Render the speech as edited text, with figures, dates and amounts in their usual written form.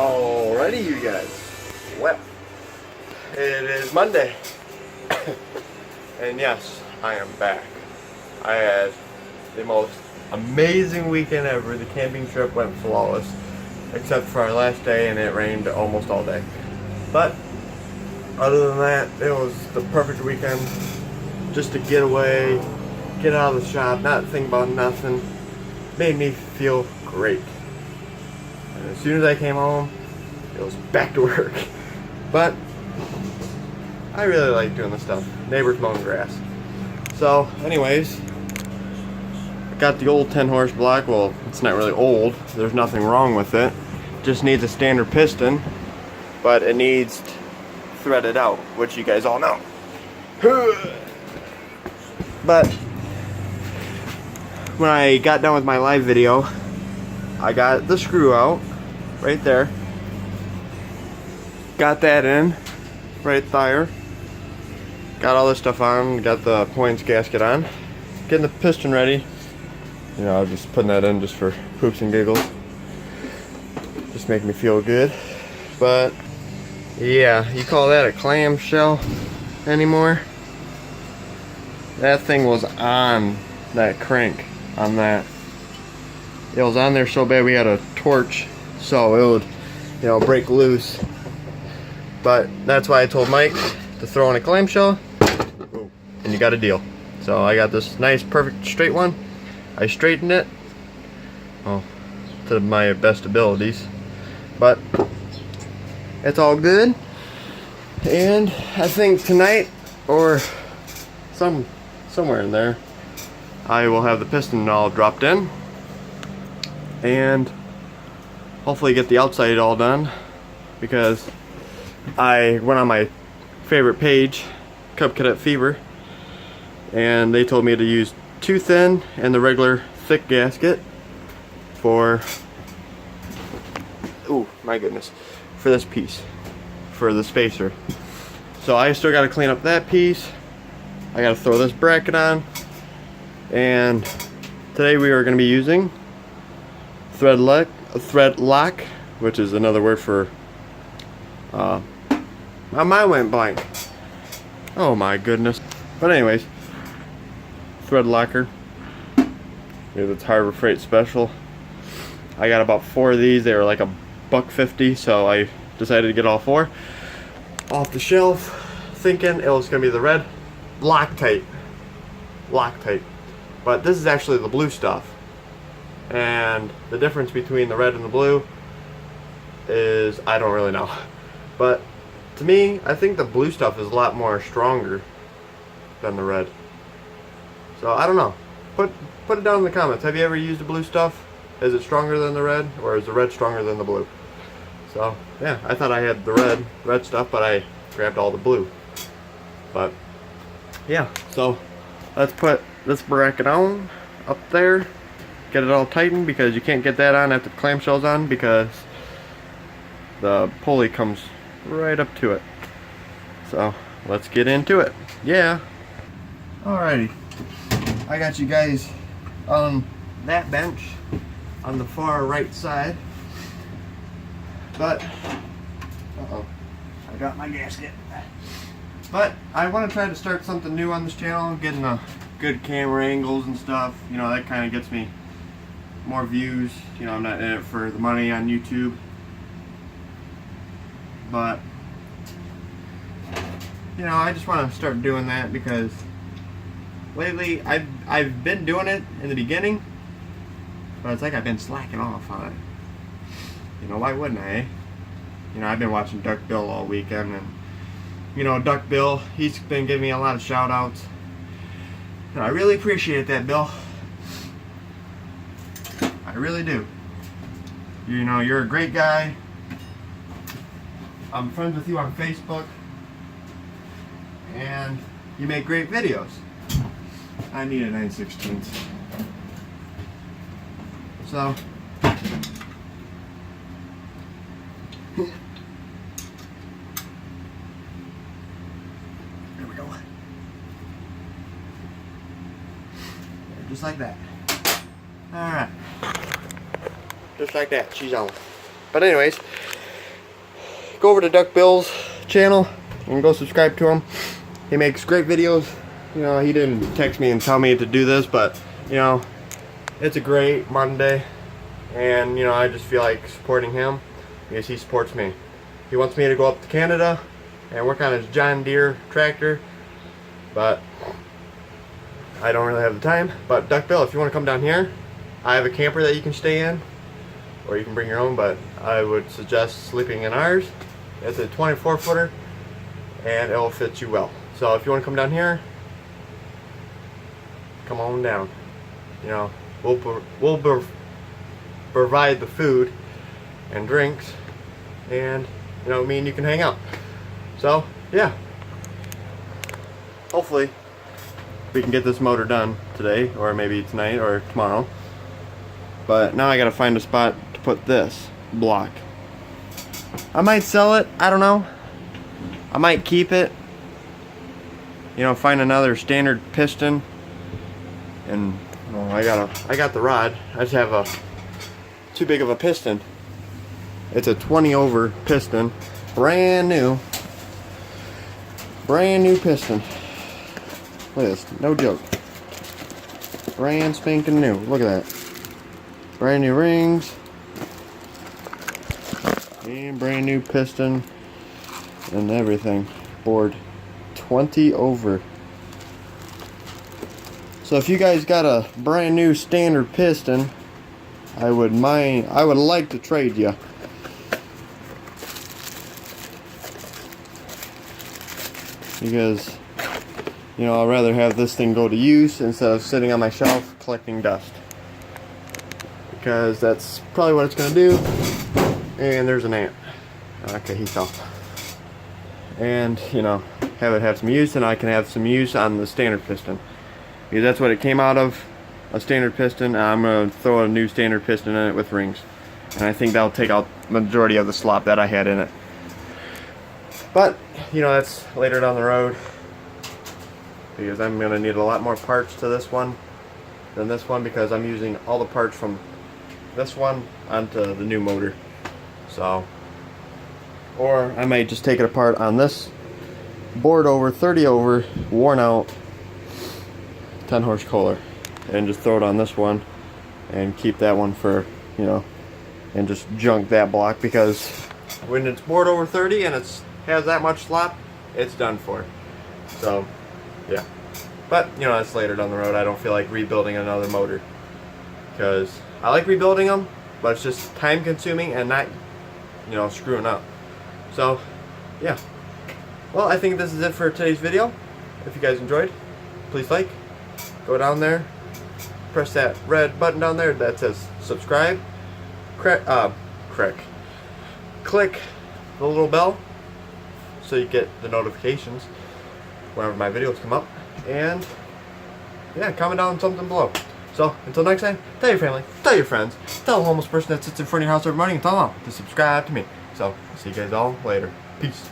Alrighty, you guys. Well, it is Monday. And yes, I am back. I had the most amazing weekend ever. The camping trip went flawless, except for our last day, and it rained almost all day. But other than that, it was the perfect weekend. Just to get away, get out of the shop, not think about nothing. Made me feel great. And as soon as I came home, it was back to work. But I really like doing this stuff. Neighbors mowing grass. So, anyways, I got the old 10-horse block. Well, it's not really old. There's nothing wrong with it. Just needs a standard piston, but it needs threaded out, which you guys all know. But when I got done with my live video, I got the screw out right there. Got that in right there. Got all this stuff on. Got the points gasket on. Getting the piston ready. You know, I'm just putting that in just for poops and giggles. Just make me feel good. But yeah, you call that a clamshell anymore? That thing was on that crank. On that, it was on there so bad we had a torch so it would, you know, break loose. But that's why I told Mike to throw in a clamshell, and you got a deal. So I got this nice perfect straight one. I straightened it, well, to my best abilities, but it's all good. And I think tonight, or somewhere in there, I will have the piston all dropped in and hopefully get the outside all done, because I went on my favorite page, Cub Cadet Fever, and they told me to use too thin and the regular thick gasket for, oh my goodness, for this piece, for the spacer. So I still got to clean up that piece. I got to throw this bracket on. And today we are going to be using thread lock, which is another word for my mind went blank. Oh my goodness. But anyways, thread locker. It's Harbor Freight special. I got about 4 of these. They were like $1.50, so I decided to get all 4 off the shelf, thinking it was going to be the red Loctite. But this is actually the blue stuff, and the difference between the red and the blue is, I don't really know. But to me, I think the blue stuff is a lot more stronger than the red. So I don't know. Put it down in the comments. Have you ever used the blue stuff? Is it stronger than the red, or is the red stronger than the blue? So yeah, I thought I had the red stuff, but I grabbed all the blue. But yeah, so let's put this bracket on up there, get it all tightened, because you can't get that on after the clamshell's on, because the pulley comes right up to it. So let's get into it. Yeah. Alrighty, I got you guys on that bench on the far right side, but uh-oh, I got my gasket. But I want to try to start something new on this channel, getting a good camera angles and stuff. You know, that kind of gets me more views. You know, I'm not in it for the money on YouTube. But, you know, I just want to start doing that, because lately I've been doing it in the beginning, but it's like I've been slacking off on it. You know, why wouldn't I, eh? You know, I've been watching Duck Bill all weekend, and you know, Duck Bill, he's been giving me a lot of shout outs, and I really appreciate that, Bill. I really do. You know, you're a great guy. I'm friends with you on Facebook, and you make great videos. I need a 9/16. So just like that. Alright. Just like that, she's on. But anyways, go over to Duck Bill's channel and go subscribe to him. He makes great videos. You know, he didn't text me and tell me to do this, but you know, it's a great Monday, and you know, I just feel like supporting him because he supports me. He wants me to go up to Canada and work on his John Deere tractor, but I don't really have the time. But Duck Bill, if you want to come down here, I have a camper that you can stay in, or you can bring your own, but I would suggest sleeping in ours. It's a 24-footer and it will fit you well. So if you want to come down here, come on down. You know, we'll provide the food and drinks, and you know, me and you can hang out. So yeah, hopefully we can get this motor done today, or maybe tonight or tomorrow. But now I gotta find a spot to put this block. I might sell it, I don't know. I might keep it, you know, find another standard piston. And well, I got the rod. I just have a too big of a piston. It's a 20 over piston, brand new piston. Look at this, no joke, brand spanking new. Look at that, brand new rings and brand new piston and everything. Board 20 over. So if you guys got a brand new standard piston, I would like to trade you. Because, you know, I'd rather have this thing go to use instead of sitting on my shelf collecting dust. Because that's probably what it's going to do. And there's an ant. Okay, he fell. And, you know, have some use, and I can have some use on the standard piston. Because that's what it came out of, a standard piston. I'm going to throw a new standard piston in it with rings. And I think that'll take out the majority of the slop that I had in it. But, you know, that's later down the road. Because I'm going to need a lot more parts to this one than this one, because I'm using all the parts from this one onto the new motor. So, or I might just take it apart on this board over, 30 over, worn out 10 horse Kohler, and just throw it on this one and keep that one for, you know, and just junk that block, because when it's board over 30 and it's has that much slop, it's done for. So yeah, but you know, that's later down the road. I don't feel like rebuilding another motor, because I like rebuilding them, but it's just time consuming and not, you know, screwing up. So yeah, well, I think this is it for today's video. If you guys enjoyed, please like, go down there, press that red button down there that says subscribe, click the little bell so you get the notifications whenever my videos come up, and yeah, comment down something below. So until next time, tell your family, tell your friends, tell a homeless person that sits in front of your house every morning, and tell them to subscribe to me. So see you guys all later. Peace.